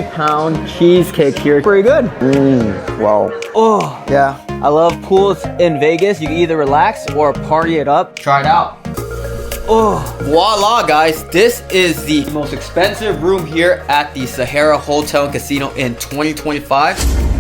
3-pound cheesecake here. Pretty good. Wow. Oh, Yeah. I love pools in Vegas. You can either relax or party it up. Try it out. Oh, voila, guys. This is the most expensive room here at the SAHARA Hotel Casino in 2025.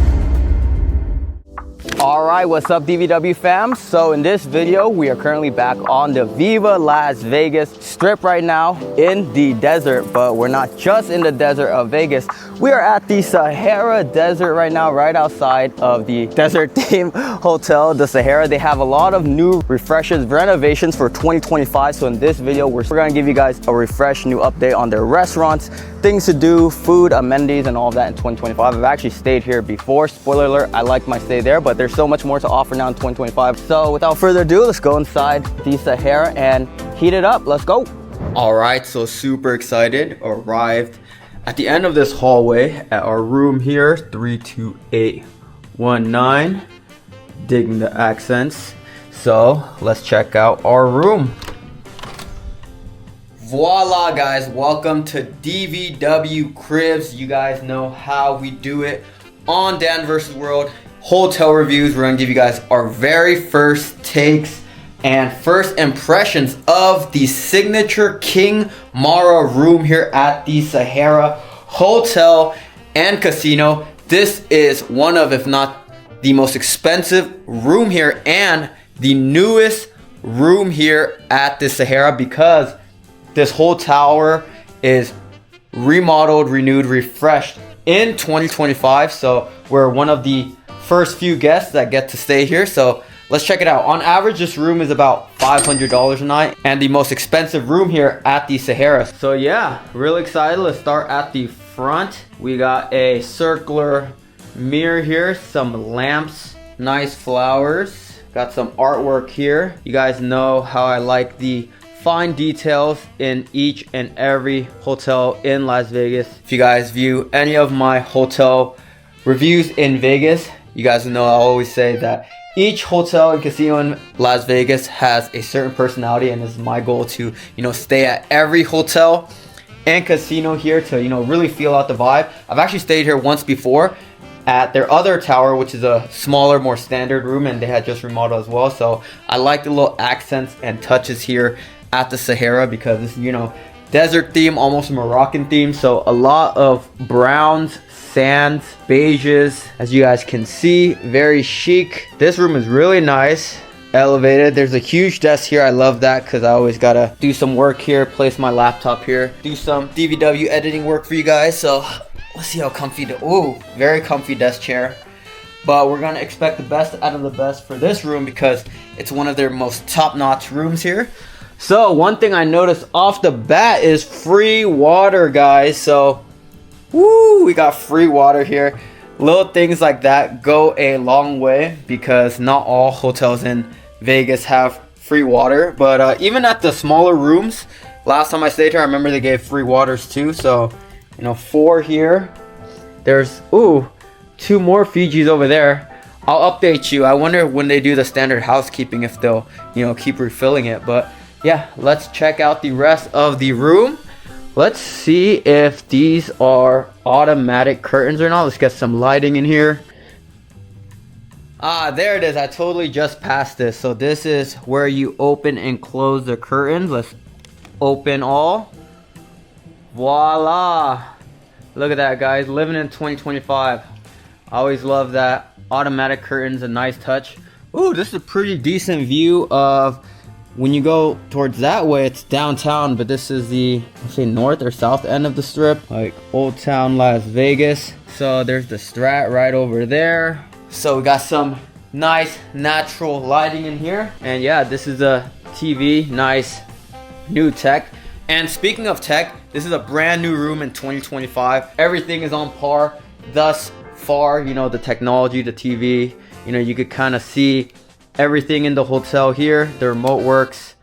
All right, what's up, DVW fam? So in this video, we are currently back on the Viva Las Vegas Strip right now in the desert, but we're not just in the desert of Vegas. We are at the Sahara Desert right now, right outside of the desert themed hotel, the Sahara. They have a lot of new refreshes, renovations for 2025. So in this video, we're gonna give you guys a refresh new update on their restaurants, things to do, food, amenities, and all of that in 2025. I've actually stayed here before. Spoiler alert, I liked my stay there, but there's so much more to offer now in 2025. So without further ado, let's go inside the Sahara and heat it up. Let's go. All right, so super excited. Arrived at the end of this hallway at our room here, 32819. Digging the accents. So let's check out our room. Voila, guys, welcome to DVW Cribs. You guys know how we do it on Dan vs. World Hotel Reviews. We're gonna give you guys our very first takes and first impressions of the signature King Marra Room here at the SAHARA Hotel and Casino. This is one of, if not the most expensive room here and the newest room here at the SAHARA, because this whole tower is remodeled, renewed, refreshed in 2025. So we're one of the first few guests that get to stay here. So let's check it out. On average, this room is about $500 a night, and the most expensive room here at the SAHARA. So yeah, really excited. Let's start at the front. We got a circular mirror here, some lamps, nice flowers, got some artwork here. You guys know how I like the fine details in each and every hotel in Las Vegas. If you guys view any of my hotel reviews in Vegas, you guys know I always say that each hotel and casino in Las Vegas has a certain personality, and this is my goal to, stay at every hotel and casino here to, really feel out the vibe. I've actually stayed here once before at their other tower, which is a smaller, more standard room, and they had just remodeled as well. So I like the little accents and touches here at the SAHARA because this is, desert theme, almost Moroccan theme. So a lot of browns, sands, beiges, as you guys can see, very chic. This room is really nice, elevated. There's a huge desk here. I love that because I always gotta do some work here, place my laptop here, do some DVW editing work for you guys. So let's see how comfy, very comfy desk chair. But we're gonna expect the best out of the best for this room because it's one of their most top-notch rooms here. So one thing I noticed off the bat is free water, guys. So, we got free water here. Little things like that go a long way because not all hotels in Vegas have free water. But even at the smaller rooms, last time I stayed here, I remember they gave free waters too. So, 4 here. There's, 2 more Fijis over there. I'll update you. I wonder when they do the standard housekeeping if they'll, keep refilling it. But yeah, let's check out the rest of the room. Let's see if these are automatic curtains or not. Let's get some lighting in here. Ah, there it is. I totally just passed this. So this is where you open and close the curtains. Let's open all. Voila. Look at that, guys. Living in 2025. I always love that. Automatic curtains, a nice touch. Ooh, this is a pretty decent view of, when you go towards that way, it's downtown, but this is the, let's say, north or south end of the strip, like Old Town Las Vegas. So there's the Strat right over there. So we got some nice natural lighting in here. And yeah, this is a TV, nice new tech. And speaking of tech, this is a brand new room in 2025. Everything is on par thus far. The technology, the TV, you could kind of see everything in the hotel here. The remote works.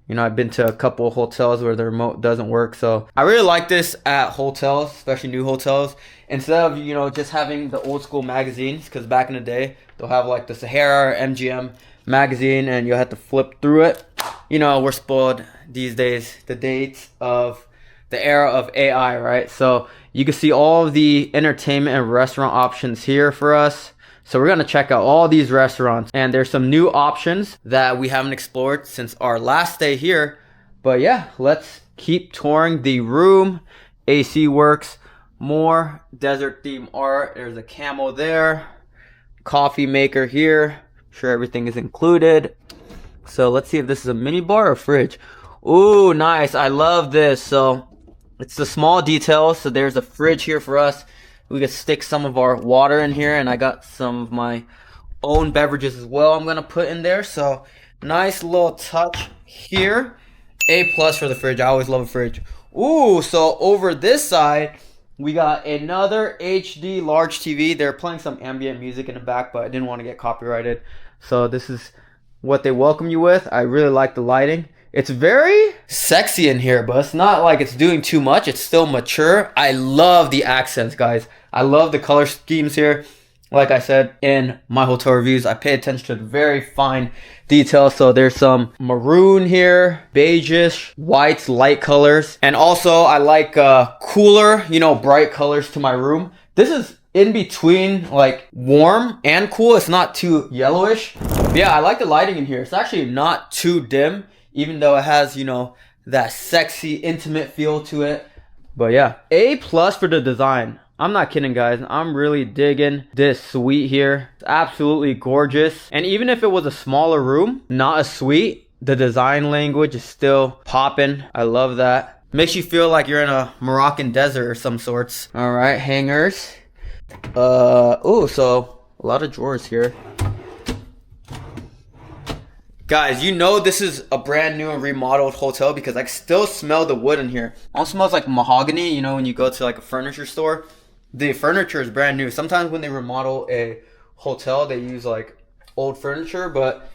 I've been to a couple of hotels where the remote doesn't work. So I really like this at hotels, especially new hotels. Instead of, just having the old school magazines, because back in the day, they'll have like the SAHARA or MGM magazine and you'll have to flip through it. We're spoiled these days. The dates of the era of AI, right? So you can see all of the entertainment and restaurant options here for us. So we're gonna check out all these restaurants, and there's some new options that we haven't explored since our last stay here. But yeah, let's keep touring the room. AC works, more desert theme art. There's a camel there, coffee maker here. Sure, everything is included. So let's see if this is a mini bar or fridge. Ooh, nice. I love this. So it's the small details. So there's a fridge here for us. We can stick some of our water in here, and I got some of my own beverages as well I'm gonna put in there. So nice little touch here. A plus for the fridge. I always love a fridge. Ooh, so over this side we got another HD large TV. They're playing some ambient music in the back, but I didn't want to get copyrighted. So this is what they welcome you with. I really like the lighting. It's very sexy in here, but it's not like it's doing too much. It's still mature. I love the accents, guys. I love the color schemes here. Like I said in my hotel reviews, I pay attention to the very fine details. So there's some maroon here, beigeish, whites, light colors. And also I like cooler, bright colors to my room. This is in between like warm and cool. It's not too yellowish. But yeah, I like the lighting in here. It's actually not too dim, even though it has, that sexy, intimate feel to it. But yeah, A plus for the design. I'm not kidding, guys. I'm really digging this suite here. It's absolutely gorgeous. And even if it was a smaller room, not a suite, the design language is still popping. I love that. Makes you feel like you're in a Moroccan desert or some sorts. All right, hangers. Oh, so a lot of drawers here. Guys, this is a brand new and remodeled hotel because I still smell the wood in here. It almost smells like mahogany, when you go to like a furniture store. The furniture is brand new. Sometimes when they remodel a hotel, they use like old furniture, but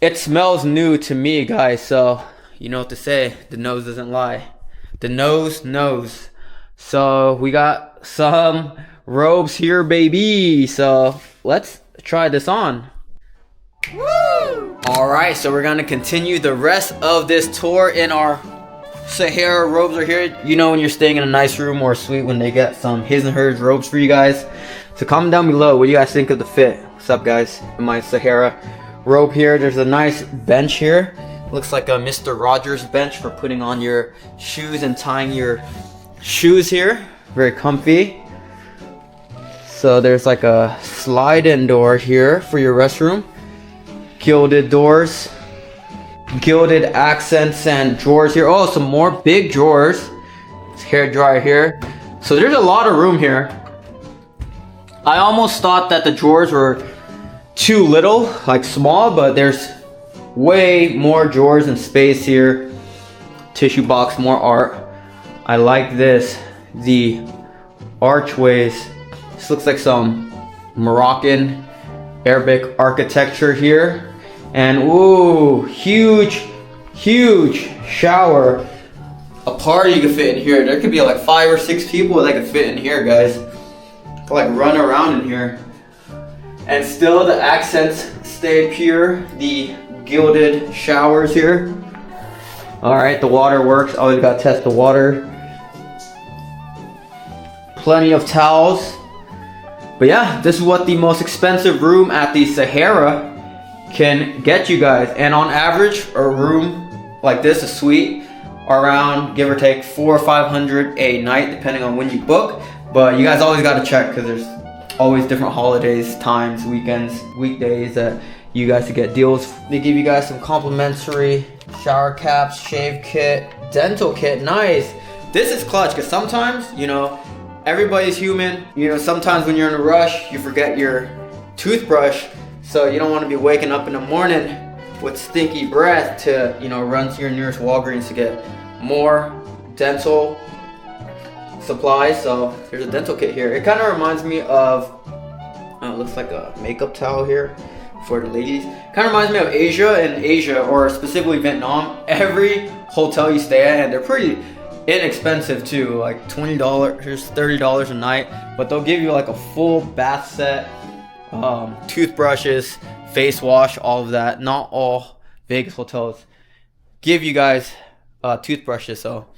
it smells new to me, guys. So you know what to say. The nose doesn't lie. The nose knows. So we got some robes here, baby. So let's try this on. Woo! Alright, so we're gonna continue the rest of this tour in our SAHARA robes are here. When you're staying in a nice room or a suite when they get some his and hers robes for you guys. So comment down below what do you guys think of the fit. What's up, guys? In my SAHARA robe here, there's a nice bench here. Looks like a Mr. Rogers bench for putting on your shoes and tying your shoes here. Very comfy. So there's like a slide-in door here for your restroom. Gilded doors. Gilded accents and drawers here. Oh, some more big drawers. Hair dryer here. So there's a lot of room here. I almost thought that the drawers were too little, like small, but there's way more drawers and space here. Tissue box, more art. I like this. The archways. This looks like some Moroccan Arabic architecture here. And ooh, huge shower. A party you could fit in here. There could be like 5 or 6 people that could fit in here, guys. Could like run around in here. And still the accents stay pure. The gilded showers here. Alright, the water works. Always gotta test the water. Plenty of towels. But yeah, this is what the most expensive room at the SAHARA can get you guys. And on average, a room like this, a suite, around give or take $400 or $500 a night, depending on when you book. But you guys always got to check because there's always different holidays, times, weekends, weekdays that you guys can get deals. They give you guys some complimentary shower caps, shave kit, dental kit. Nice. This is clutch because sometimes, everybody's human. Sometimes when you're in a rush, you forget your toothbrush. So you don't want to be waking up in the morning with stinky breath to, run to your nearest Walgreens to get more dental supplies. So there's a dental kit here. It kind of reminds me of, it looks like a makeup towel here for the ladies. Kind of reminds me of Asia, or specifically Vietnam. Every hotel you stay at, and they're pretty inexpensive too, like $20, $30 a night. But they'll give you like a full bath set. Toothbrushes, face wash, all of that. Not all Vegas hotels give you guys toothbrushes, so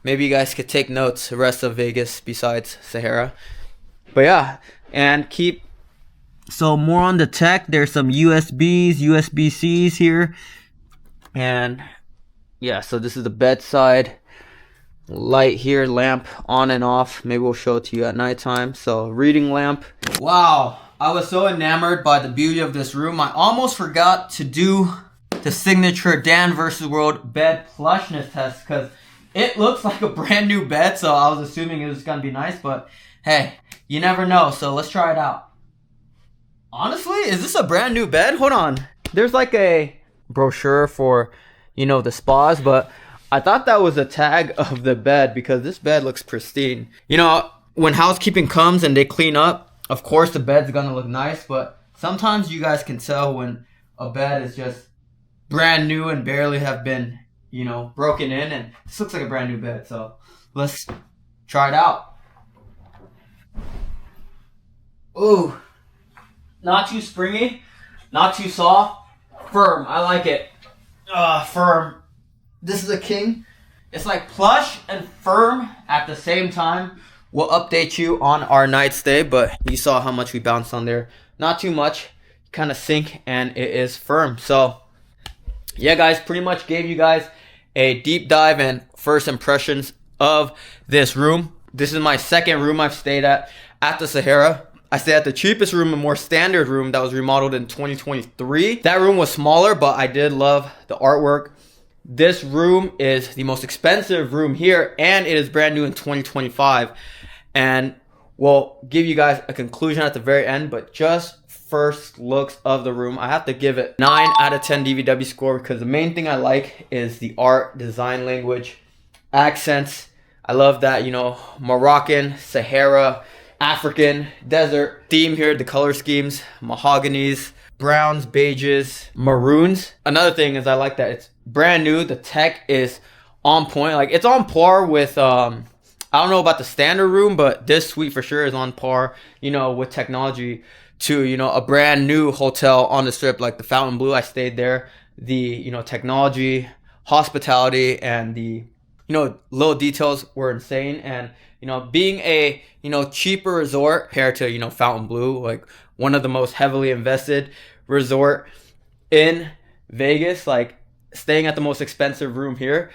Maybe you guys could take notes, the rest of Vegas besides Sahara. But yeah, and so more on the tech. There's some USBs, USB-Cs here. And yeah, so this is the bedside. Light here, lamp on and off. Maybe we'll show it to you at nighttime. So reading lamp. Wow, I was so enamored by the beauty of this room. I almost forgot to do the signature Dan vs. World bed plushness test because it looks like a brand new bed. So I was assuming it was gonna be nice, but hey, you never know. So let's try it out. Honestly, is this a brand new bed? Hold on. There's like a brochure for, you know, the spas, but I thought that was a tag of the bed because this bed looks pristine. You know, when housekeeping comes and they clean up, of course the bed's gonna look nice, but sometimes you guys can tell when a bed is just brand new and barely have been, you know, broken in, and this looks like a brand new bed. So let's try it out. Ooh, not too springy, not too soft, firm. I like it. Firm. This is a king. It's like plush and firm at the same time. We'll update you on our night stay, but you saw how much we bounced on there. Not too much, kind of sink, and it is firm. So yeah, guys, pretty much gave you guys a deep dive and first impressions of this room. This is my second room I've stayed at the Sahara. I stayed at the cheapest room, a more standard room that was remodeled in 2023. That room was smaller, but I did love the artwork. This room is the most expensive room here, and it is brand new in 2025. And we'll give you guys a conclusion at the very end, but just first looks of the room, I have to give it 9 out of 10 DVW score because the main thing I like is the art, design language, accents. I love that, you know, Moroccan, Sahara, African, desert theme here, the color schemes, mahoganies, browns, beiges, maroons. Another thing is I like that it's brand new. The tech is on point. Like, it's on par with, I don't know about the standard room, but this suite for sure is on par, you know, with technology to, you know, a brand new hotel on the strip like the Fontainebleau. I stayed there. The, you know, technology, hospitality, and the, you know, little details were insane. And, you know, being a, you know, cheaper resort compared to, you know, Fontainebleau, like one of the most heavily invested resort in Vegas, like staying at the most expensive room here,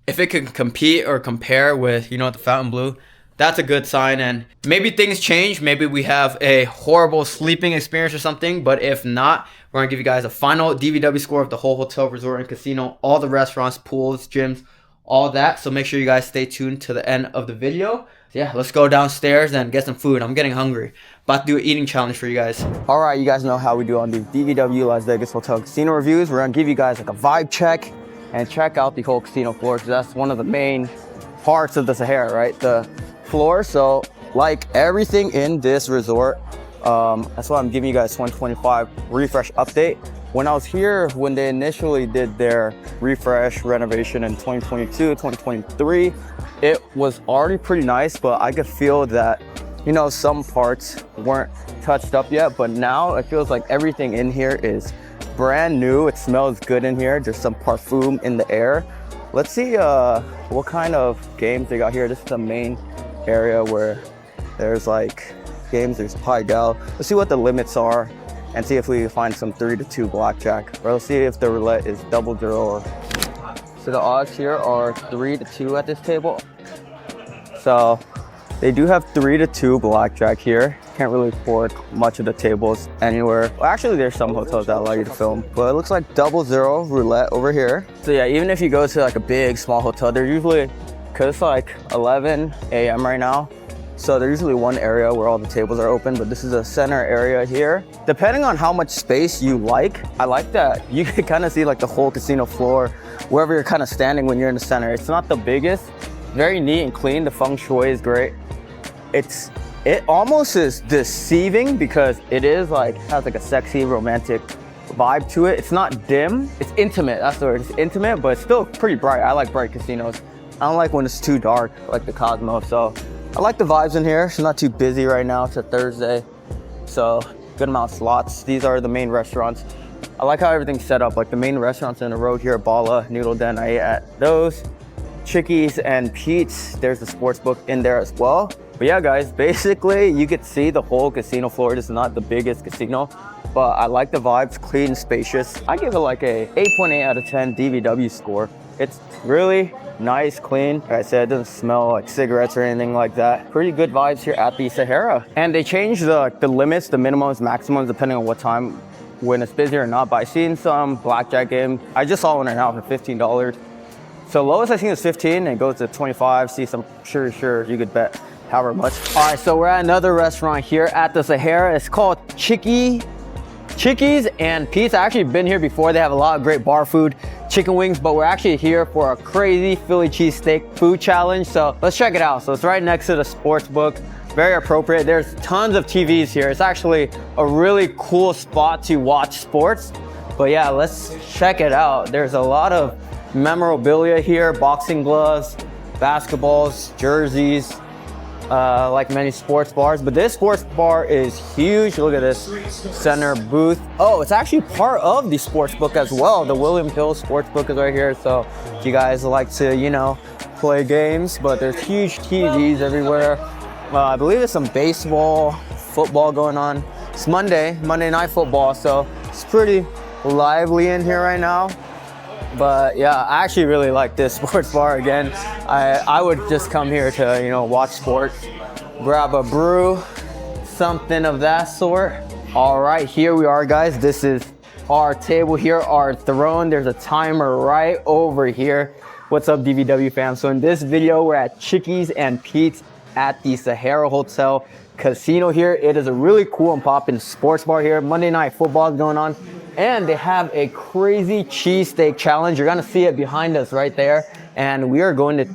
if it can compete or compare with, you know, the Fontainebleau, that's a good sign. And maybe things change. Maybe we have a horrible sleeping experience or something. But if not, we're going to give you guys a final DVW score of the whole hotel, resort, and casino, all the restaurants, pools, gyms, all that. So make sure you guys stay tuned to the end of the video. So yeah, let's go downstairs and get some food. I'm getting hungry. About to do an eating challenge for you guys. All right, you guys know how we do on these DVW Las Vegas Hotel Casino reviews. We're going to give you guys like a vibe check and check out the whole casino floor, because that's one of the main parts of the Sahara, right? The floor. So like everything in this resort, that's why I'm giving you guys 2025 refresh update. When I was here, when they initially did their refresh renovation in 2022, 2023, it was already pretty nice, but I could feel that, you know, some parts weren't touched up yet, but now it feels like everything in here is brand new. It smells good in here. There's some perfume in the air. Let's see what kind of games they got here. This is the main area where there's like games. There's Pai Gal. Let's see what the limits are and see if we can find some 3-2 blackjack. Or let's see if the roulette is 00 or... So the odds here are 3-2 at this table. So they do have 3-2 blackjack here. Can't really afford much of the tables anywhere. Well, actually, there's some hotels that allow you to film, but it looks like 00 roulette over here. So yeah, even if you go to like a big, small hotel, they're usually, cause it's like 11 a.m. right now. So there's usually one area where all the tables are open, but this is a center area here. Depending on how much space you like, I like that you can kind of see like the whole casino floor, wherever you're kind of standing when you're in the center. It's not the biggest, very neat and clean. The feng shui is great. It almost is deceiving because it is like, has like a sexy, romantic vibe to it. It's not dim, it's intimate, that's the word. It's intimate, but it's still pretty bright. I like bright casinos. I don't like when it's too dark, like the Cosmo, so. I like the vibes in here. It's not too busy right now. It's a Thursday, so good amount of slots. These are the main restaurants. I like how everything's set up. Like the main restaurants in the road here, Balla, Noodle Den, I ate at those. Chickies and Pete's. There's the sports book in there as well. But yeah, guys, basically you could see the whole casino floor. This is not the biggest casino, but I like the vibes, clean and spacious. I give it like a 8.8 out of 10 DVW score. It's really nice, clean. Like I said, it doesn't smell like cigarettes or anything like that. Pretty good vibes here at the Sahara. And they change the limits, the minimums, maximums, depending on what time, when it's busy or not. But I've seen some blackjack games. I just saw one right now for $15. So lowest I seen is 15 and it goes to 25. See some, sure, you could bet however much. All right, so we're at another restaurant here at the Sahara. It's called Chickies and Pete's. I've actually been here before. They have a lot of great bar food, chicken wings, but we're actually here for a crazy Philly cheesesteak food challenge. So let's check it out. So it's right next to the sports book. Very appropriate. There's tons of TVs here. It's actually a really cool spot to watch sports. But yeah, let's check it out. There's a lot of memorabilia here, boxing gloves, basketballs, jerseys, like many sports bars. But this sports bar is huge. Look at this center booth. Oh, it's actually part of the sports book as well. The William Hill sports book is right here. So if you guys like to, you know, play games, but there's huge TVs everywhere. I believe there's some baseball, football going on. It's Monday Night Football, so it's pretty lively in here right now. But yeah, I actually really like this sports bar again. I would just come here to, you know, watch sports, grab a brew, something of that sort. All right, here we are, guys. This is our table here, our throne. There's a timer right over here. What's up, DVW fam? So in this video, we're at Chickies and Pete's at the SAHARA Hotel Casino here. It is a really cool and poppin' sports bar here. Monday Night Football is going on. And they have a crazy cheesesteak challenge. You're gonna see it behind us right there. And we are going to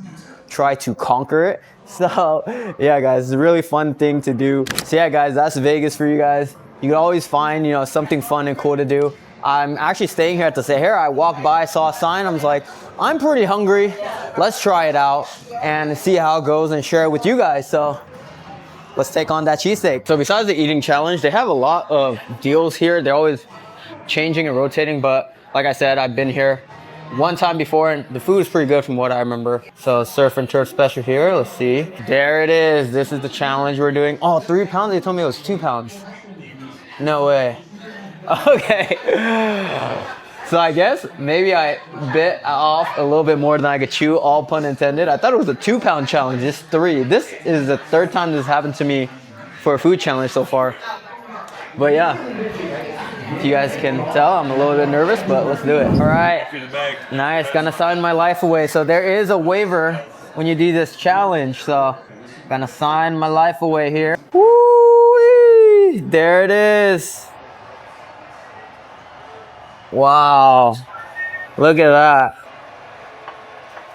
try to conquer it. So yeah, guys, it's a really fun thing to do. So yeah, guys, that's Vegas for you guys. You can always find, you know, something fun and cool to do. I'm actually staying here at the Sahara. I walked by, saw a sign. I was like, I'm pretty hungry. Let's try it out and see how it goes and share it with you guys. So let's take on that cheesesteak. So besides the eating challenge, they have a lot of deals here. They're always changing and rotating, but like I said, I've been here one time before and the food is pretty good from what I remember. So surf and turf special here. Let's see. There it is. This is the challenge we're doing. Oh, 3 pounds? They told me it was 2 pounds. No way. Okay. So I guess maybe I bit off a little bit more than I could chew, all pun intended. I thought it was a 2 pound challenge. It's 3. This is the 3rd time this happened to me for a food challenge so far. But yeah, if you guys can tell, I'm a little bit nervous, but let's do it. All right, nice, gonna sign my life away. So there is a waiver when you do this challenge. So gonna sign my life away here. Woo-wee. There it is. Wow, look at that.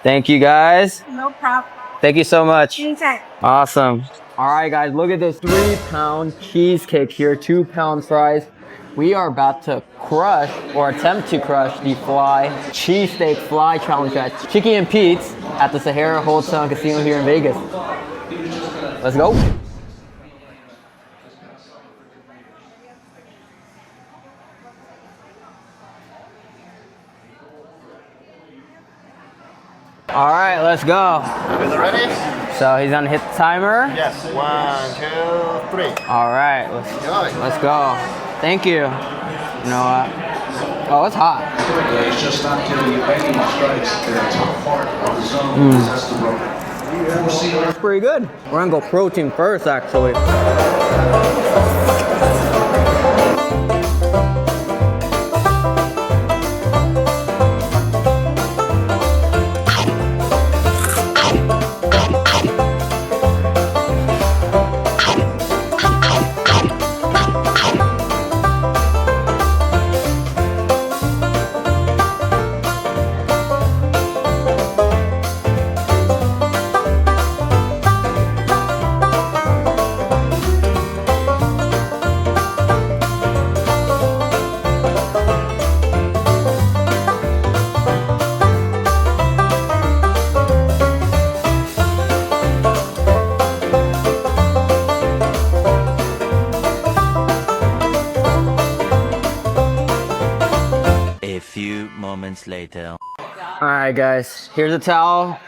Thank you guys. No problem. Thank you so much. Anytime. Awesome. All right, guys, look at this 3 pound cheesecake here, 2 pound fries. We are about to crush or attempt to crush the cheesesteak fly challenge at Chickie and Pete's at the SAHARA Hotel Casino here in Vegas. Let's go. All right, let's go. Is it ready? So he's gonna hit the timer. Yes. 1, 2, 3. All right, let's go. Thank you. You know what? Oh, it's hot. It's just until you aim strikes to the top part of the zone. That's the rope. It's pretty good. We're gonna go protein first, actually. Moments later. All Alright guys, here's a towel.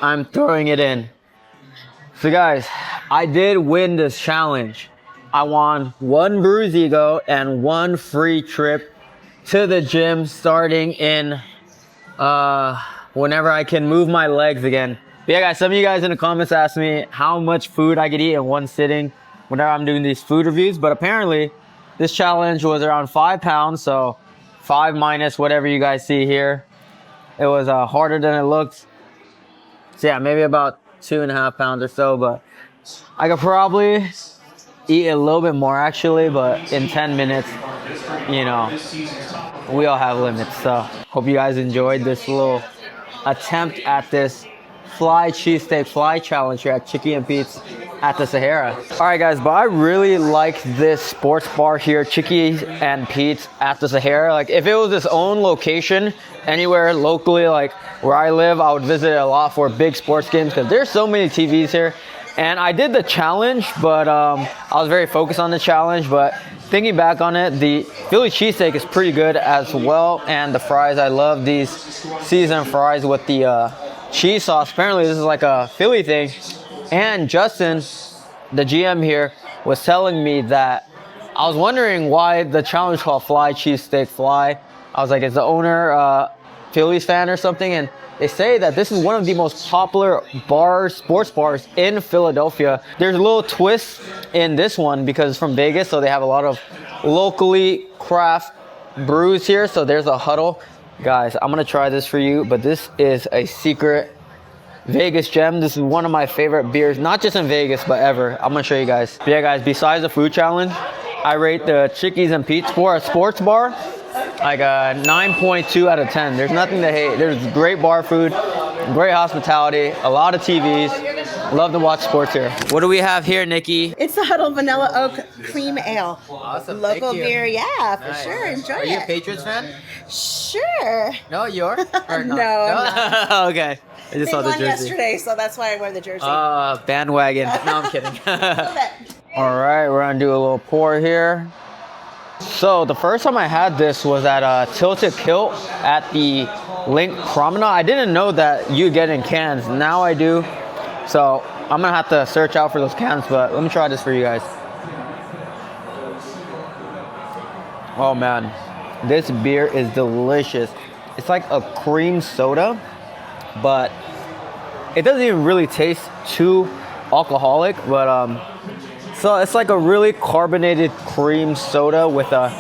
I'm throwing it in. So guys, I did win this challenge. I won 1 Bruise Ego and 1 free trip to the gym starting in whenever I can move my legs again. But yeah guys, some of you guys in the comments asked me how much food I could eat in one sitting whenever I'm doing these food reviews, but apparently this challenge was around 5 pounds, so 5 minus whatever you guys see here. It was harder than it looked. So yeah, maybe about 2.5 pounds or so, but I could probably eat a little bit more actually, but in 10 minutes, you know, we all have limits. So hope you guys enjoyed this little attempt at this fly cheesesteak fly challenge here at Chickie and Pete's at the Sahara. All right guys, but I really like this sports bar here, Chickie and Pete's at the Sahara. Like if it was its own location anywhere locally, like where I live, I would visit it a lot for big sports games because there's so many TVs here. And I did the challenge, but I was very focused on the challenge. But thinking back on it, the Philly cheesesteak is pretty good as well. And the fries, I love these seasoned fries with the cheese sauce. Apparently this is like a Philly thing. And Justin, the GM here, was telling me that I was wondering why the challenge called Fly Cheesesteak Fly. I was like, is the owner Phillies fan or something? And they say that this is one of the most popular bars, sports bars in Philadelphia. There's a little twist in this one because it's from Vegas, so they have a lot of locally craft brews here. So there's a huddle. Guys, I'm gonna try this for you, but this is a secret Vegas gem. This is one of my favorite beers, not just in Vegas, but ever. I'm gonna show you guys. But yeah guys, besides the food challenge, I rate the Chickies and Pete's for a sports bar like a 9.2 out of 10. There's nothing to hate. There's great bar food, great hospitality, a lot of TVs. Love to watch sports here. What do we have here, Nikki? It's the Huddle Vanilla Oak Cream Ale. Awesome. Local Thank you. beer, yeah, for Nice. sure. Enjoy Are it. you a Patriots fan? Sure. No, you are? Or No, not? I'm Okay. I just They saw the won jersey. yesterday, so that's why I wear the jersey. Bandwagon. No, I'm kidding. Love it. All right, we're gonna do a little pour here. So the first time I had this was at Tilted Kilt at the Link Promenade. I didn't know that you get in cans. Now I do. So I'm gonna have to search out for those cans, but let me try this for you guys. Oh man, this beer is delicious. It's like a cream soda, but it doesn't even really taste too alcoholic, but so it's like a really carbonated cream soda with a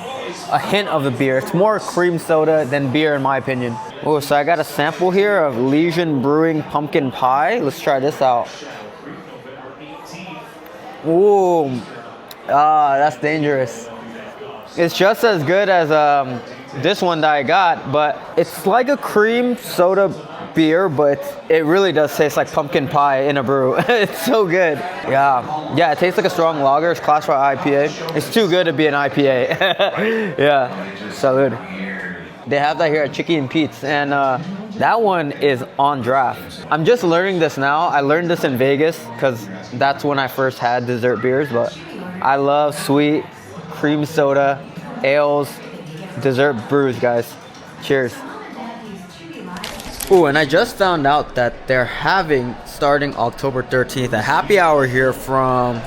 hint of the beer. It's more cream soda than beer in my opinion. Oh, so I got a sample here of Legion Brewing Pumpkin Pie. Let's try this out. Ooh, that's dangerous. It's just as good as this one that I got, but it's like a cream soda beer, but it really does taste like pumpkin pie in a brew. It's so good. Yeah, it tastes like a strong lager. It's classified IPA. It's too good to be an IPA. Yeah, salud. They have that here at Chickie and Pete's, and that one is on draft. I'm just learning this now. I learned this in Vegas because that's when I first had dessert beers, but I love sweet cream soda, ales, dessert brews, guys. Cheers. Ooh, and I just found out that they're having, starting October 13th, a happy hour here from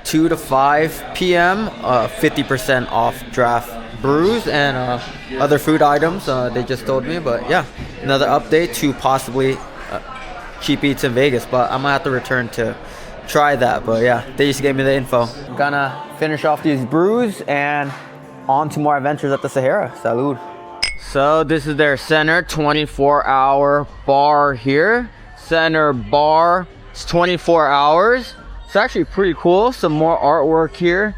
2 to 5 p.m. 50% off draft brews and other food items, they just told me. But yeah, another update to possibly cheap eats in Vegas, but I'm gonna have to return to try that. But yeah, they just gave me the info. I'm gonna finish off these brews and on to more adventures at the Sahara. Salud. So this is their center 24-hour bar here. Center bar, it's 24 hours. It's actually pretty cool. Some more artwork here.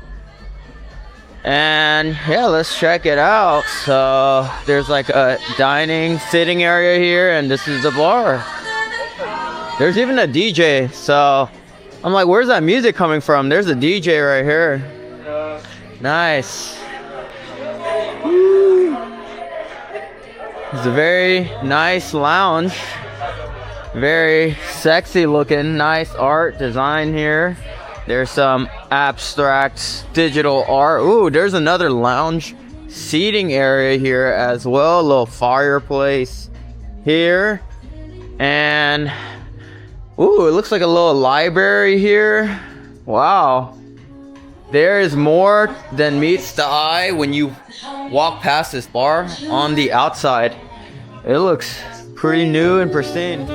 And yeah, let's check it out. So there's like a dining sitting area here, and this is the bar. There's even a DJ. So I'm like, where's that music coming from? There's a DJ right here. Nice. Woo. It's a very nice lounge. Very sexy looking, nice art design here. There's some abstract digital art. Ooh, there's another lounge seating area here as well. A little fireplace here. And ooh, it looks like a little library here. Wow. There is more than meets the eye when you walk past this bar on the outside. It looks pretty new and pristine.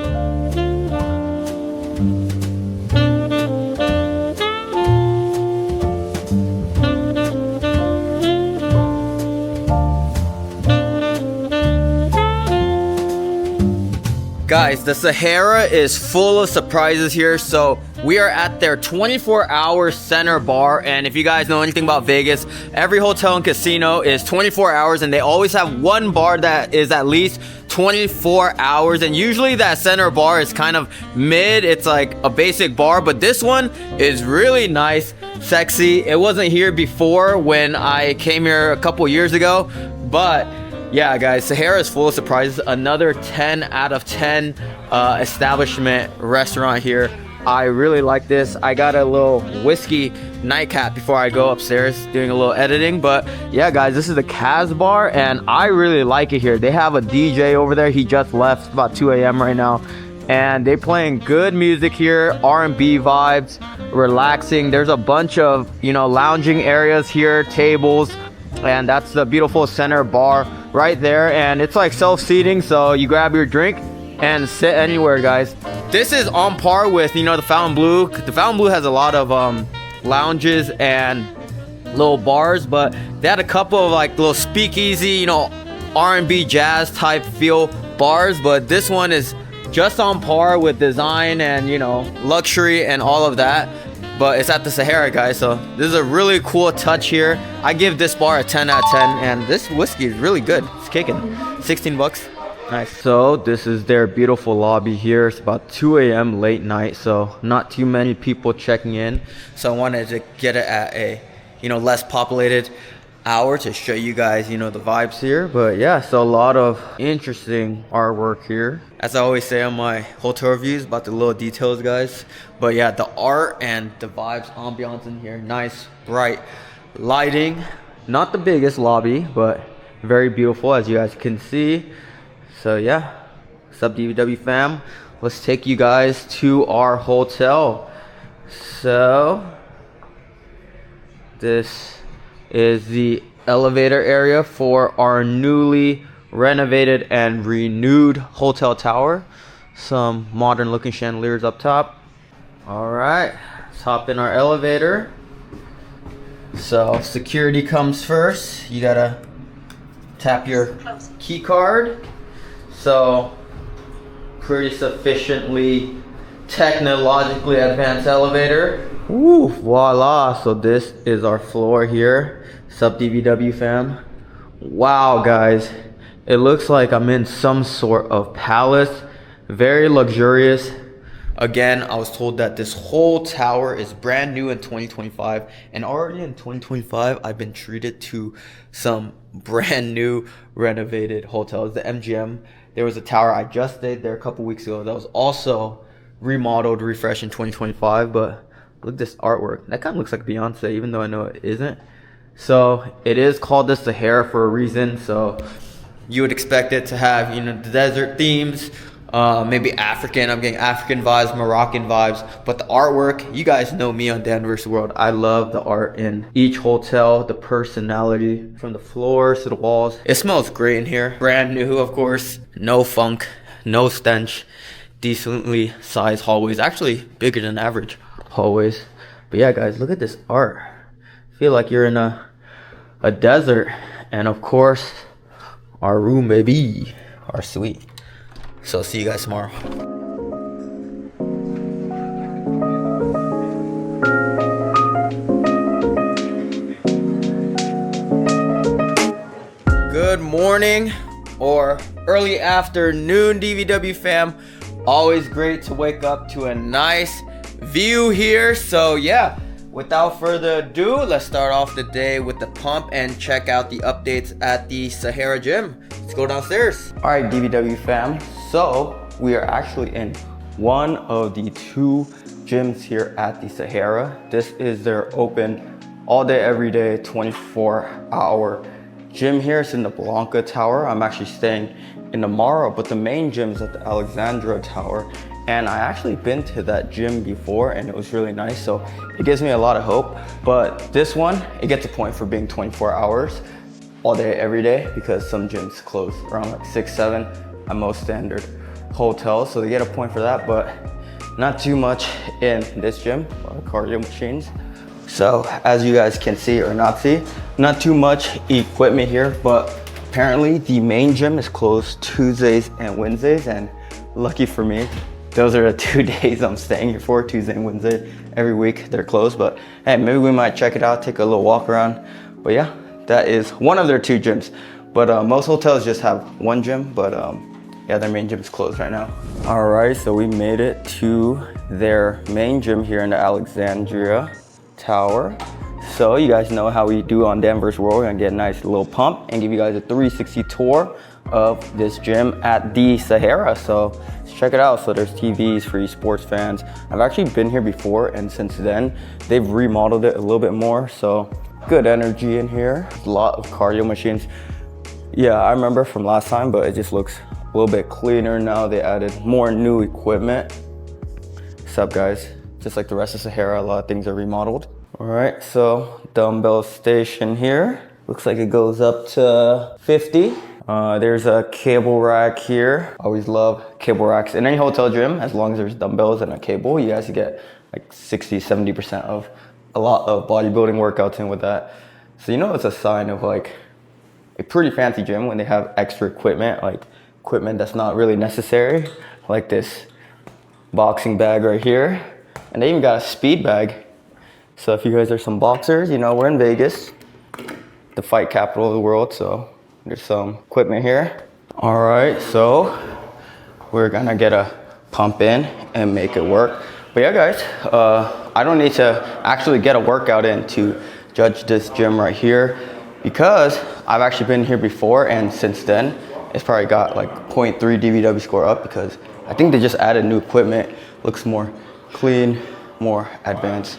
Guys, the Sahara is full of surprises here. So we are at their 24-hour center bar. And if you guys know anything about Vegas, every hotel and casino is 24 hours. And they always have one bar that is at least 24 hours. And usually that center bar is kind of mid. It's like a basic bar. But this one is really nice, sexy. It wasn't here before when I came here a couple years ago. But yeah, guys, Sahara is full of surprises. Another 10 out of 10 establishment restaurant here. I really like this. I got a little whiskey nightcap before I go upstairs doing a little editing. But yeah, guys, this is the Casbar and I really like it here. They have a DJ over there. He just left. It's about 2 a.m. right now. And they playing good music here, R&B vibes, relaxing. There's a bunch of, you know, lounging areas here, tables. And that's the beautiful center bar right there, and it's like self-seating, so you grab your drink and sit anywhere, guys. This is on par with, you know, the Fontainebleau. The Fontainebleau has a lot of lounges and little bars, but they had a couple of like little speakeasy, you know, R&B jazz type feel bars, but this one is just on par with design and, you know, luxury and all of that. But it's at the Sahara, guys, so this is a really cool touch here. I give this bar a 10 out of 10, and this whiskey is really good. It's kicking. 16 bucks. Nice. So this is their beautiful lobby here. It's about 2 a.m. late night, so not too many people checking in. So I wanted to get it at a, you know, less populated hour to show you guys, you know, the vibes here. But yeah, so a lot of interesting artwork here. As I always say on my hotel reviews, about the little details, guys. But yeah, the art and the vibes, ambiance in here, nice, bright lighting. Not the biggest lobby, but very beautiful, as you guys can see. So yeah, what's up, DVW fam? Let's take you guys to our hotel. So this is the elevator area for our newly renovated and renewed hotel tower. Some modern looking chandeliers up top. All right, let's hop in our elevator. So security comes first. You gotta tap your key card. So pretty sufficiently technologically advanced elevator. Woo, voila. So this is our floor here. Sup DVW fam. Wow, guys, it looks like I'm in some sort of palace. Very luxurious. Again, I was told that this whole tower is brand new in 2025, and already in 2025 I've been treated to some brand new renovated hotels. The MGM, there was a tower I just stayed there a couple weeks ago that was also remodeled, refreshed in 2025. But look at this artwork. That kind of looks like Beyonce, even though I know it isn't. So it is called the Sahara for a reason. So you would expect it to have, you know, the desert themes, maybe African. I'm getting African vibes, Moroccan vibes. But the artwork, you guys know me on Dan vs. World. I love the art in each hotel, the personality from the floors to the walls. It smells great in here. Brand new, of course. No funk, no stench. Decently sized hallways. Actually bigger than average hallways. But yeah, guys, look at this art. Feel like you're in a desert. And of course, our room, baby, our suite. So see you guys tomorrow. Good morning or early afternoon, DVW fam. Always great to wake up to a nice view here. So yeah, without further ado, let's start off the day with the pump and check out the updates at the Sahara gym. Let's go downstairs. All right, DVW fam. So we are actually in one of the two gyms here at the Sahara. This is their open all day, every day, 24-hour gym here is in the Balla Tower. I'm actually staying in the Marra, but the main gym is at the Alexandra Tower. And I actually been to that gym before and it was really nice. So it gives me a lot of hope. But this one, it gets a point for being 24 hours all day, every day, because some gyms close around like 6, 7 at most standard hotels. So they get a point for that, but not too much in this gym, a lot of cardio machines. So as you guys can see or not see, not too much equipment here, but apparently the main gym is closed Tuesdays and Wednesdays, and lucky for me, those are the 2 days I'm staying here for, Tuesday and Wednesday. Every week they're closed, but hey, maybe we might check it out, take a little walk around. But yeah, that is one of their 2 gyms. But most hotels just have 1 gym, but yeah, their main gym is closed right now. All right, so we made it to their main gym here in the Alexandria Tower. So you guys know how we do on Dan vs. World. We're gonna get a nice little pump and give you guys a 360 tour of this gym at the SAHARA. So let's check it out. So there's TVs for you sports fans. I've actually been here before, and since then they've remodeled it a little bit more. So good energy in here. A lot of cardio machines. Yeah, I remember from last time, but it just looks a little bit cleaner now. They added more new equipment. What's up, guys? Just like the rest of SAHARA, a lot of things are remodeled. All right, so dumbbell station here. Looks like it goes up to 50. There's a cable rack here. Always love cable racks in any hotel gym. As long as there's dumbbells and a cable, you guys get like 60, 70% of a lot of bodybuilding workouts in with that. So you know it's a sign of like a pretty fancy gym when they have extra equipment, like equipment that's not really necessary, like this boxing bag right here. And they even got a speed bag. So if you guys are some boxers, you know, we're in Vegas, the fight capital of the world. So there's some equipment here. All right, so we're gonna get a pump in and make it work. But yeah, guys, I don't need to actually get a workout in to judge this gym right here, because I've actually been here before, and since then, it's probably got like 0.3 DVW score up, because I think they just added new equipment. Looks more clean, more advanced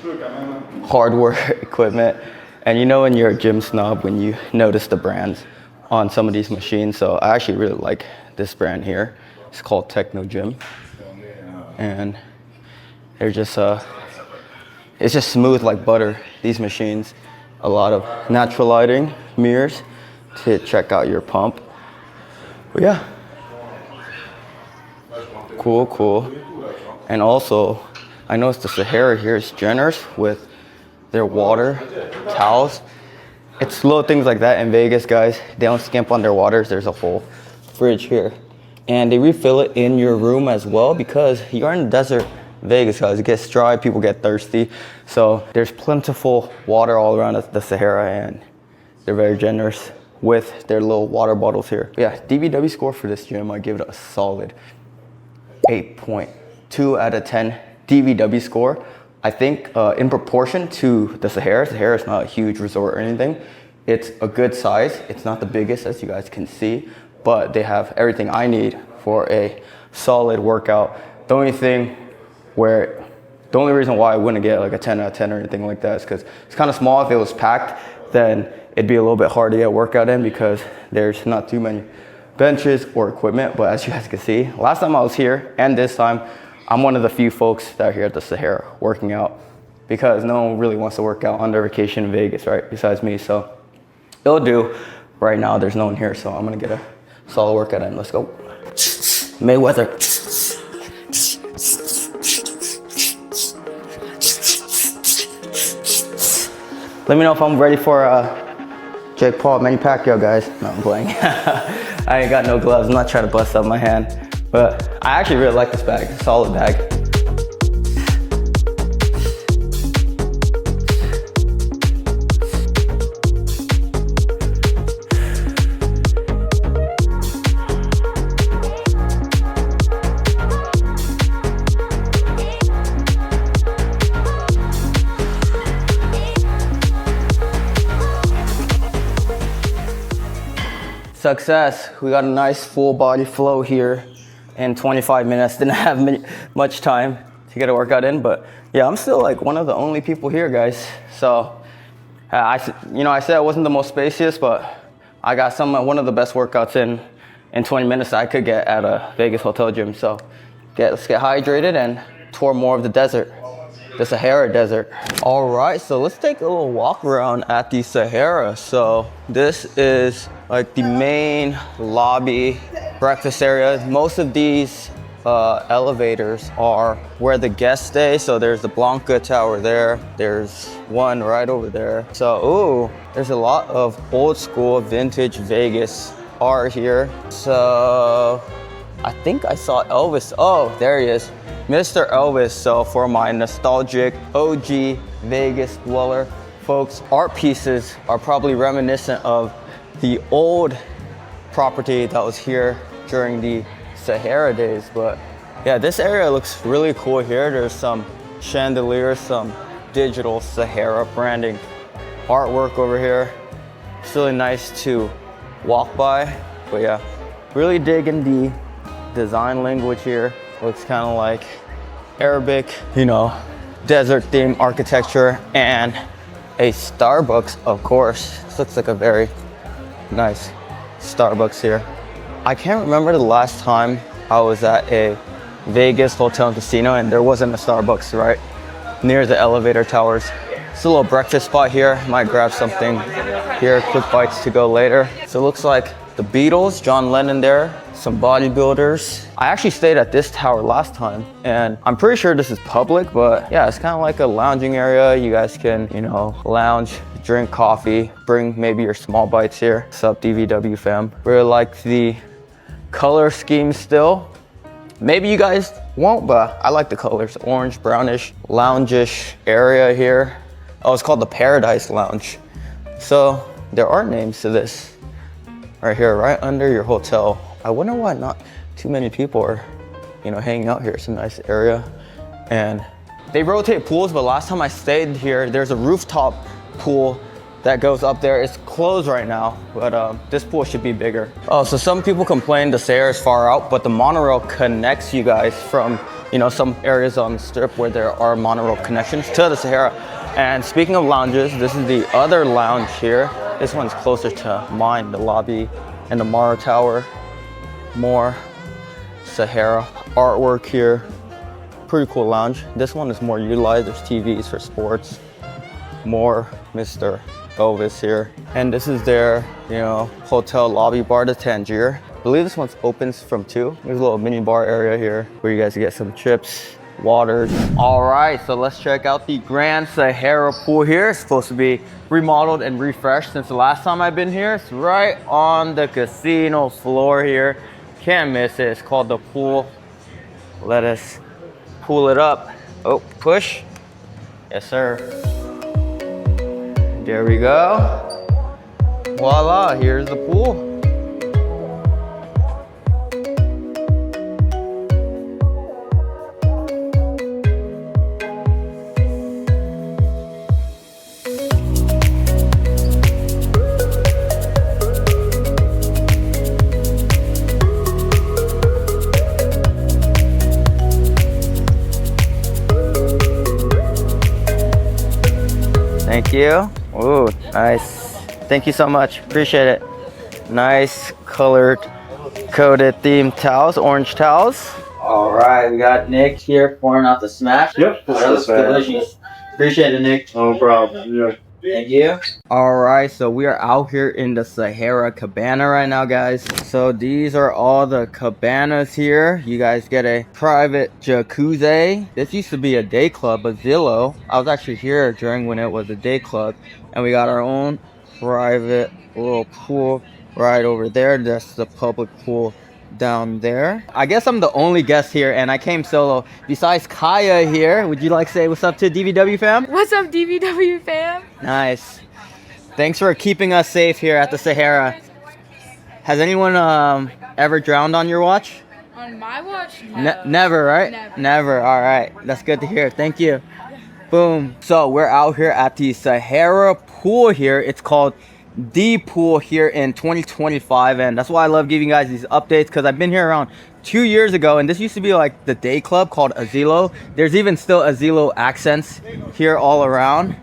hardware equipment. And you know when you're a gym snob, when you notice the brands on some of these machines. So I actually really like this brand here. It's called Techno Gym. And they're just, it's just smooth like butter, these machines. A lot of natural lighting, mirrors to check out your pump. But yeah, cool, cool. And also, I noticed the SAHARA here is generous with their water, towels. It's little things like that in Vegas, guys. They don't skimp on their waters. There's a whole fridge here. And they refill it in your room as well, because you're in the desert Vegas, guys. It gets dry, people get thirsty. So there's plentiful water all around the SAHARA, and they're very generous with their little water bottles here. Yeah, DVW score for this gym, I give it a solid 8.2 out of 10 DVW score. I think in proportion to the SAHARA is not a huge resort or anything. It's a good size. It's not the biggest, as you guys can see, but they have everything I need for a solid workout. The only reason why I wouldn't get like a 10 out of 10 or anything like that is because it's kind of small. If it was packed, then it'd be a little bit hard to get a workout in, because there's not too many benches or equipment. But as you guys can see, last time I was here and this time, I'm one of the few folks that are here at the SAHARA working out, because no one really wants to work out on their vacation in Vegas, right? Besides me. So it'll do. Right now, there's no one here, so I'm gonna get a solid workout in. Let's go. Mayweather. Let me know if I'm ready for Jake Paul, Manny Pacquiao, guys. No, I'm playing. I ain't got no gloves. I'm not trying to bust up my hand. But I actually really like this bag. Solid bag. Success. We got a nice full body flow here in 25 minutes. Didn't have much time to get a workout in, but yeah, I'm still like one of the only people here, guys. So I said it wasn't the most spacious, but I got one of the best workouts in 20 minutes I could get at a Vegas hotel gym. So let's get hydrated and tour more of the desert, the Sahara Desert. All right, so let's take a little walk around at the Sahara. So this is like the main lobby, breakfast area. Most of these elevators are where the guests stay. So there's the Blanca Tower there. There's one right over there. So, ooh, there's a lot of old school vintage Vegas art here. So I think I saw Elvis. Oh, there he is, Mr. Elvis. So for my nostalgic OG Vegas dweller folks, art pieces are probably reminiscent of the old property that was here during the Sahara days. But yeah, this area looks really cool here. There's some chandeliers, some digital Sahara branding artwork over here. It's really nice to walk by. But yeah, really digging the design language here. Looks kind of like Arabic, you know, desert themed architecture, and a Starbucks, of course. This looks like a very nice Starbucks here. I can't remember the last time I was at a Vegas hotel and casino and there wasn't a Starbucks right near the elevator towers. It's a little breakfast spot here. Might grab something here, quick bites to go later. So it looks like the Beatles, John Lennon there, some bodybuilders. I actually stayed at this tower last time and I'm pretty sure this is public, but yeah, it's kind of like a lounging area. You guys can, you know, lounge, drink coffee, bring maybe your small bites here. What's up, DVW fam? Really like the color scheme still. Maybe you guys won't, but I like the colors. Orange, brownish, loungish area here. Oh, it's called the Paradise Lounge. So there are names to this right here, right under your hotel. I wonder why not too many people are, you know, hanging out here. It's a nice area. And they rotate pools, but last time I stayed here, there's a rooftop pool that goes up there. It's closed right now, but this pool should be bigger. Oh, so some people complain the Sahara is far out, but the monorail connects you guys from, you know, some areas on the strip where there are monorail connections to the Sahara. And speaking of lounges, this is the other lounge here. This one's closer to mine, the lobby and the Marra Tower. More Sahara artwork here. Pretty cool lounge. This one is more utilized. There's TVs for sports. More Mr. Elvis here. And this is their, you know, hotel lobby bar, the Tangier. I believe this one's opens from 2. There's a little mini bar area here where you guys get some chips, waters. All right, so let's check out the Grand Sahara pool here. It's supposed to be remodeled and refreshed since the last time I've been here. It's right on the casino floor here. Can't miss it. It's called the pool. Let us pull it up. Oh, push. Yes, sir. There we go. Voila, here's the pool. Thank you. Ooh, nice. Thank you so much. Appreciate it. Nice colored, coded themed towels, orange towels. All right, we got Nick here pouring out the smash. Yep, that looks delicious. Appreciate it, Nick. No problem. Yeah. Thank you. All right, so we are out here in the Sahara Cabana right now, guys. So these are all the cabanas here. You guys get a private jacuzzi. This used to be a day club, a Zillow. I was actually here during when it was a day club. And we got our own private little pool right over there. That's the public pool down there. I guess I'm the only guest here and I came solo. Besides Kaya here, would you like to say what's up to DVW fam? What's up, DVW fam? Nice. Thanks for keeping us safe here at the Sahara. Has anyone ever drowned on your watch? On my watch? No. Never, right? Never. All right. That's good to hear. Thank you. Boom. So we're out here at the Sahara pool here. It's called the pool here in 2025, and that's why I love giving you guys these updates, because I've been here around 2 years ago and this used to be like the day club called Azilo. There's even still Azilo accents here all around.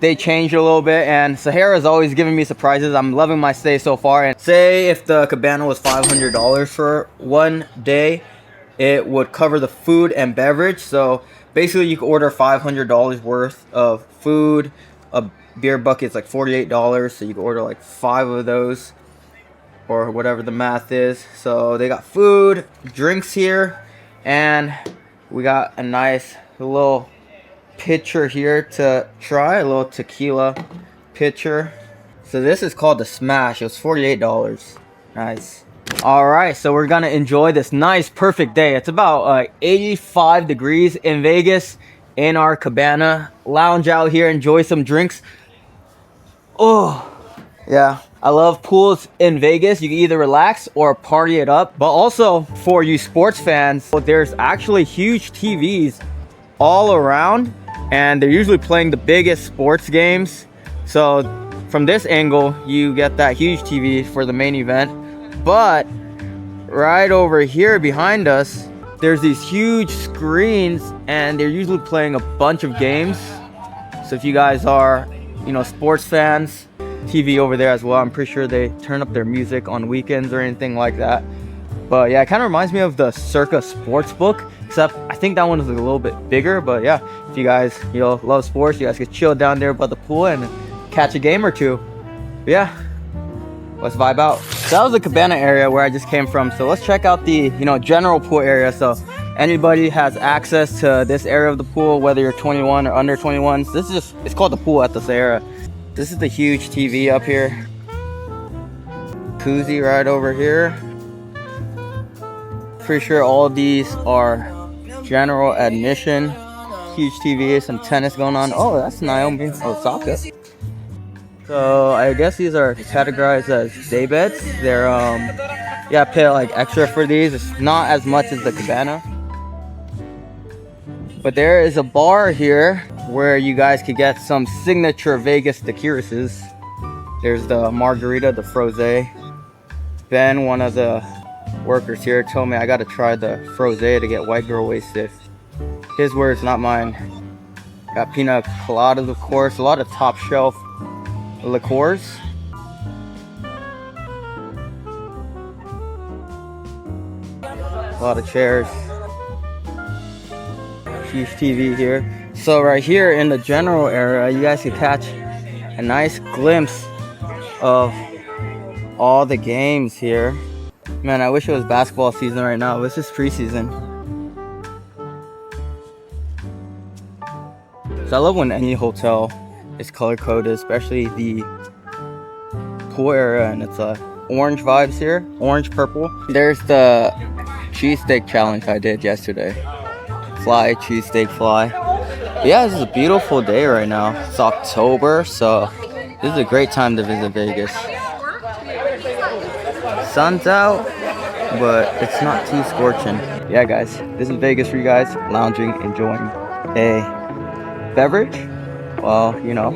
they changed a little bit, and Sahara is always giving me surprises. I'm loving my stay so far. And say if the cabana was $500 for one day, it would cover the food and beverage. So basically you could order $500 worth of food. A beer bucket's like $48, so you can order like 5 of those, or whatever the math is. So they got food, drinks here, and we got a nice little pitcher here to try, a little tequila pitcher. So this is called the Smash. It was $48. Nice. All right, so we're gonna enjoy this nice perfect day. It's about 85 degrees in Vegas, in our cabana, lounge out here, enjoy some drinks. Oh yeah, I love pools in Vegas. You can either relax or party it up. But also for you sports fans, there's actually huge TVs all around, and they're usually playing the biggest sports games. So from this angle, you get that huge TV for the main event. But right over here behind us, there's these huge screens, and they're usually playing a bunch of games. So if you guys are, you know, sports fans, TV over there as well. I'm pretty sure they turn up their music on weekends or anything like that. But yeah, it kind of reminds me of the Circa Sportsbook, except I think that one is a little bit bigger. But yeah, if you guys, you know, love sports, you guys could chill down there by the pool and catch a game or two. But yeah, let's vibe out. So that was the cabana area where I just came from. So let's check out the, you know, general pool area. So anybody has access to this area of the pool, whether you're 21 or under 21. So this is just, it's called the pool at the Sahara. This is the huge TV up here. Koozie right over here. Pretty sure all of these are general admission. Huge TV, some tennis going on. Oh, that's Naomi Osaka. So I guess these are categorized as day beds. They're yeah, pay like extra for these. It's not as much as the cabana. But there is a bar here where you guys could get some signature Vegas tequilas. There's the margarita, the frosé. Ben, one of the workers here, told me I gotta try the frosé to get white girl wasted. His words, not mine. Got pina coladas, of course. A lot of top shelf liqueurs. A lot of chairs. Huge TV here. So right here in the general area, you guys can catch a nice glimpse of all the games here. Man, I wish it was basketball season right now. This is preseason. So I love when any hotel is color coded, especially the pool area, and it's orange vibes here, orange purple. There's the cheesesteak challenge I did yesterday. Fly, cheesesteak fly. But yeah, this is a beautiful day right now. It's October, so this is a great time to visit Vegas. Sun's out, but it's not too scorching. Yeah guys, this is Vegas for you guys, lounging, enjoying a beverage. Well, you know,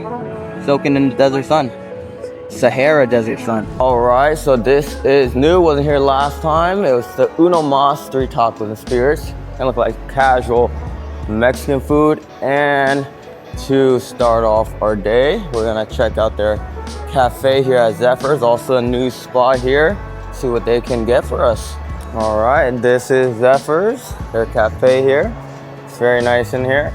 soaking in the desert sun. Sahara desert sun. Alright, so this is new, wasn't here last time. It was the Uno Mas 3 tacos and spirits. Kind of look like casual Mexican food. And to start off our day, we're gonna check out their cafe here at Zephers. Also a new spot here. See what they can get for us. Alright, and this is Zephers, their cafe here. It's very nice in here.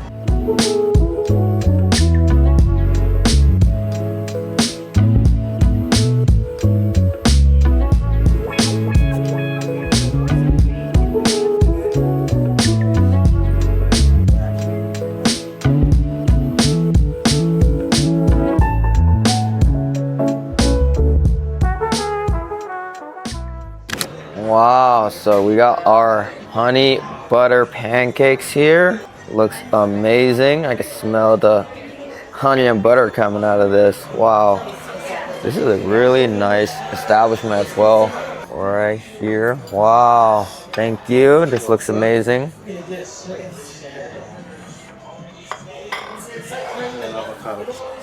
Wow, so we got our honey butter pancakes here. Looks amazing. I can smell the honey and butter coming out of this. Wow, this is a really nice establishment as well. Right here. Wow, thank you. This looks amazing.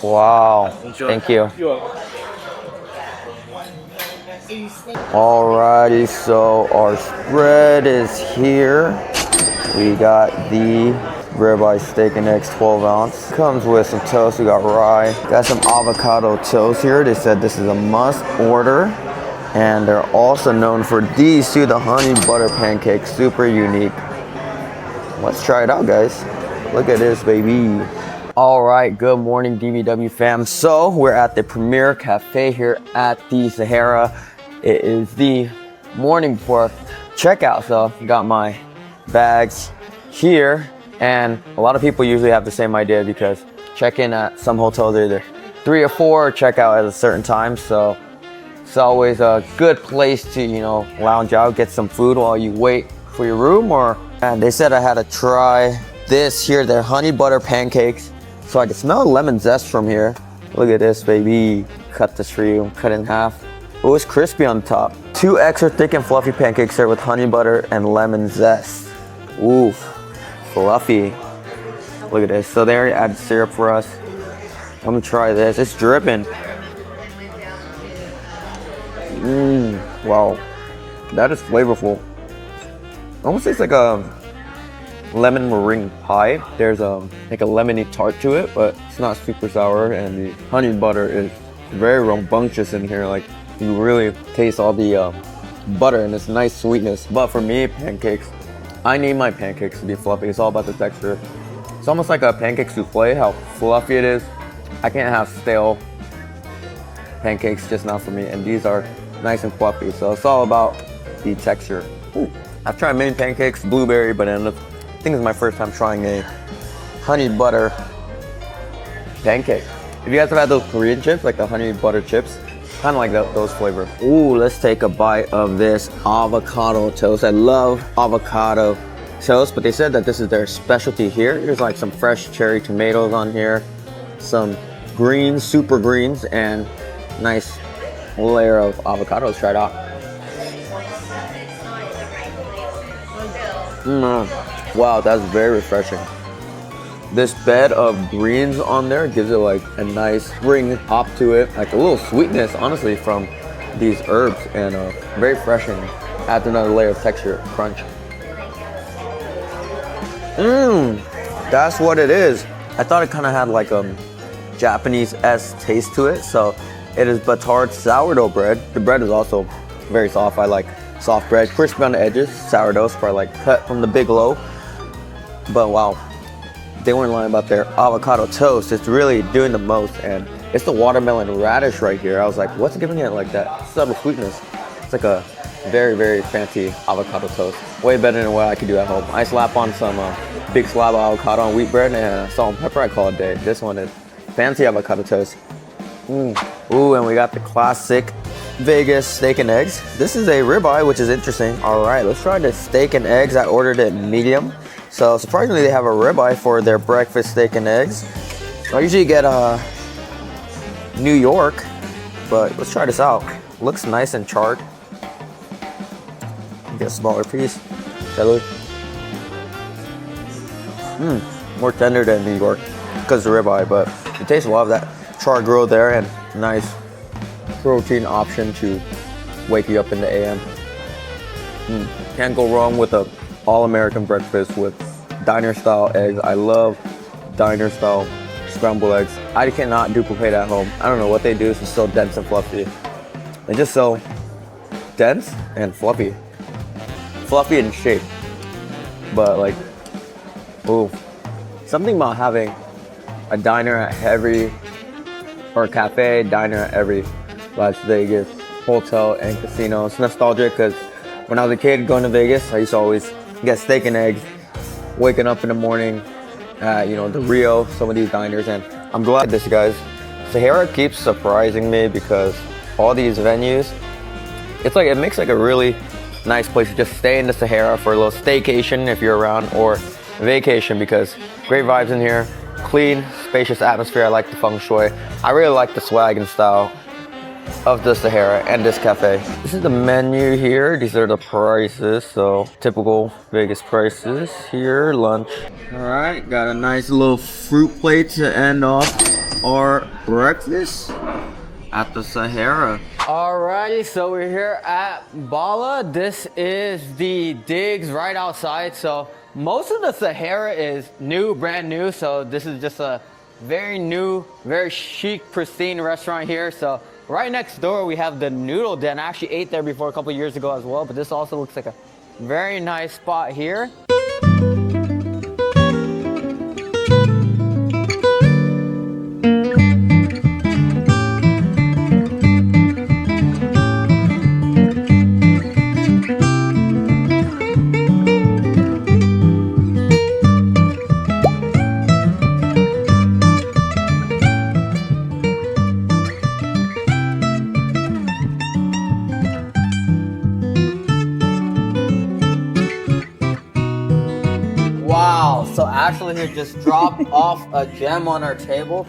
Wow, thank you. Alrighty, so our spread is here. We got the Ribeye steak and eggs, 12 ounce. Comes with some toast. We got rye. Got some avocado toast here. They said this is a must order. And they're also known for these two, the honey butter pancakes. Super unique. Let's try it out, guys. Look at this, baby. All right, good morning, DVW fam. So we're at the Premier Cafe here at the Sahara. It is the morning before checkout, so got my bags here. And a lot of people usually have the same idea because check-in at some hotels are either 3 or 4 or check out at a certain time. So it's always a good place to, you know, lounge out, get some food while you wait for your room. And they said I had to try this here, their honey butter pancakes. So I can smell lemon zest from here. Look at this, baby. Cut this for you, cut it in half. Oh, it's crispy on top. 2 extra thick and fluffy pancakes served with honey butter and lemon zest. Ooh, fluffy. Look at this. So they already added syrup for us. I'm gonna try this. It's dripping. Wow, that is flavorful. Almost tastes like a lemon meringue pie. There's like a lemony tart to it, but it's not super sour, and the honey butter is very rambunctious in here. Like you really taste all the butter and this nice sweetness. But for me, pancakes, I need my pancakes to be fluffy. It's all about the texture. It's almost like a pancake souffle, how fluffy it is. I can't have stale pancakes, just not for me. And these are nice and fluffy, so it's all about the texture. Ooh. I've tried many pancakes, blueberry, banana. I think it's my first time trying a honey butter pancake. If you guys have had those Korean chips, like the honey butter chips, kind of like those flavors. Ooh, let's take a bite of this avocado toast. I love avocado toast, but they said that this is their specialty here. There's like some fresh cherry tomatoes on here, some greens, super greens, and nice layer of avocado. Let's try it out. Wow, that's very refreshing. This bed of greens on there gives it like a nice spring hop to it, like a little sweetness, honestly, from these herbs, and very refreshing. Adds another layer of texture, crunch. That's what it is. I thought it kind of had like a Japanese-esque taste to it. So it is battered sourdough bread. The bread is also very soft. I like soft bread, crispy on the edges. Sourdough's probably like cut from the big loaf. But wow, they weren't lying about their avocado toast. It's really doing the most, and it's the watermelon radish right here. I was like, what's giving it like that subtle sweetness? It's like a very, very fancy avocado toast. Way better than what I could do at home. I slap on some big slab of avocado on wheat bread and salt and pepper. I call it a day. This one is fancy avocado toast. Ooh, and we got the classic Vegas steak and eggs. This is a ribeye, which is interesting. All right, let's try the steak and eggs. I ordered it medium. So surprisingly, they have a ribeye for their breakfast steak and eggs. I usually get New York, but let's try this out. Looks nice and charred. Get a smaller piece. More tender than New York because of the ribeye, but it tastes a lot of that char grill there, and nice protein option to wake you up in the AM. Can't go wrong with a all-American breakfast with diner-style eggs. I love diner-style scrambled eggs. I cannot duplicate at home. I don't know what they do. It's just so dense and fluffy. They're just so dense and fluffy. Fluffy in shape. But like, ooh. Something about having a diner at every, or a cafe, diner at every Las Vegas hotel and casino. It's nostalgic because when I was a kid going to Vegas, I used to always get steak and eggs, waking up in the morning at, you know, the Rio, some of these diners, and I'm glad this, guys. Sahara keeps surprising me because all these venues, it's like, it makes like a really nice place to just stay in the Sahara for a little staycation if you're around, or vacation, because great vibes in here, clean, spacious atmosphere. I like the feng shui. I really like the swag and style of the Sahara and this cafe. This is the menu here. These are the prices. So typical Vegas prices here. Lunch. All right, got a nice little fruit plate to end off our breakfast at the Sahara. Alrighty, so we're here at Balla. This is the digs right outside. So most of the Sahara is new, brand new. So this is just a very new, very chic, pristine restaurant here. So right next door, we have the Noodle Den. I actually ate there before a couple years ago as well, but this also looks like a very nice spot here. Wow, so Ashley here just dropped off a gem on our table.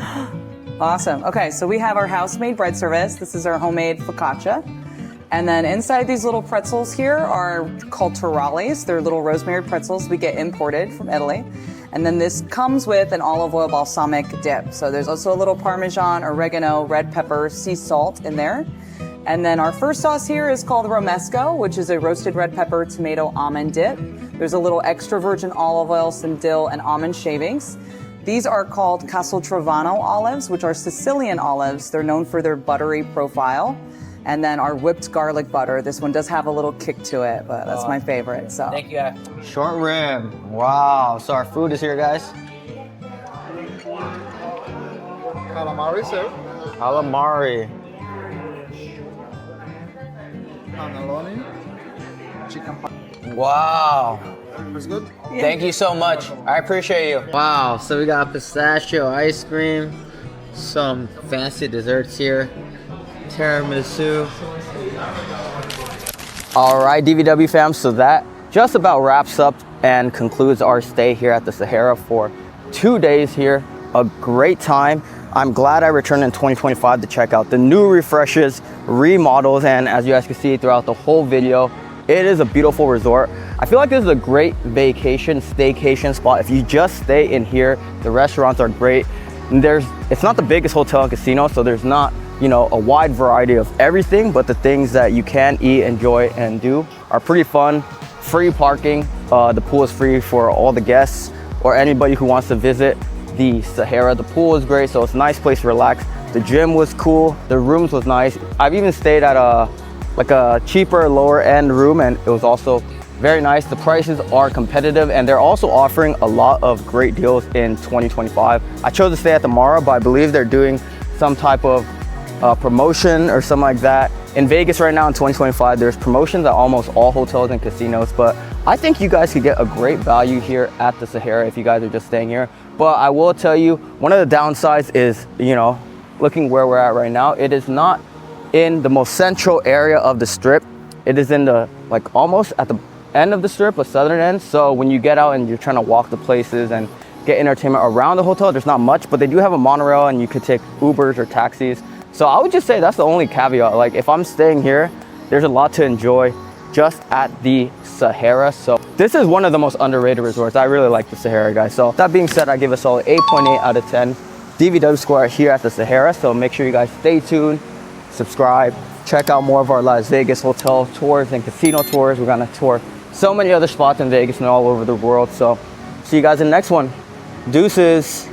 Awesome. Okay, so we have our house-made bread service. This is our homemade focaccia. And then inside these little pretzels here are called torrales. They're little rosemary pretzels we get imported from Italy. And then this comes with an olive oil balsamic dip. So there's also a little Parmesan, oregano, red pepper, sea salt in there. And then our first sauce here is called romesco, which is a roasted red pepper, tomato, almond dip. There's a little extra virgin olive oil, some dill, and almond shavings. These are called Casteltrovano olives, which are Sicilian olives. They're known for their buttery profile. And then our whipped garlic butter. This one does have a little kick to it, but that's my favorite. So Thank you. Short rib. Wow. So our food is here, guys. Calamari, sir. Calamari. Cannelloni. Chicken pie. Wow. Was good? Thank you so much. I appreciate you. Wow. So we got pistachio ice cream, some fancy desserts here, tiramisu. All right, DVW fam. So that just about wraps up and concludes our stay here at the Sahara for 2 days here. A great time. I'm glad I returned in 2025 to check out the new refreshes, remodels, and as you guys can see throughout the whole video, it is a beautiful resort. I feel like this is a great vacation, staycation spot. If you just stay in here, the restaurants are great. And it's not the biggest hotel and casino, so there's not, you know, a wide variety of everything, but the things that you can eat, enjoy, and do are pretty fun. Free parking, the pool is free for all the guests or anybody who wants to visit the Sahara. The pool is great, so it's a nice place to relax. The gym was cool, the rooms was nice. I've even stayed at a cheaper, lower end room, and it was also very nice. The prices are competitive, and they're also offering a lot of great deals in 2025. I chose to stay at the Marra, but I believe they're doing some type of promotion or something like that. In Vegas right now in 2025, there's promotions at almost all hotels and casinos, but I think you guys could get a great value here at the Sahara if you guys are just staying here. But I will tell you, one of the downsides is, you know, looking where we're at right now, it is not in the most central area of the strip. It is in the, like, almost at the end of the strip, the southern end. So when you get out and you're trying to walk the places and get entertainment around the hotel, there's not much, but they do have a monorail and you could take Ubers or taxis. So I would just say that's the only caveat. Like, if I'm staying here, there's a lot to enjoy just at the Sahara. So this is one of the most underrated resorts. I really like the Sahara, guys. So that being said, I give a solid 8.8 out of 10 DVW score here at the Sahara. So make sure you guys stay tuned, subscribe, check out more of our Las Vegas hotel tours and casino tours. We're gonna tour so many other spots in Vegas and all over the world. So see you guys in the next one. Deuces.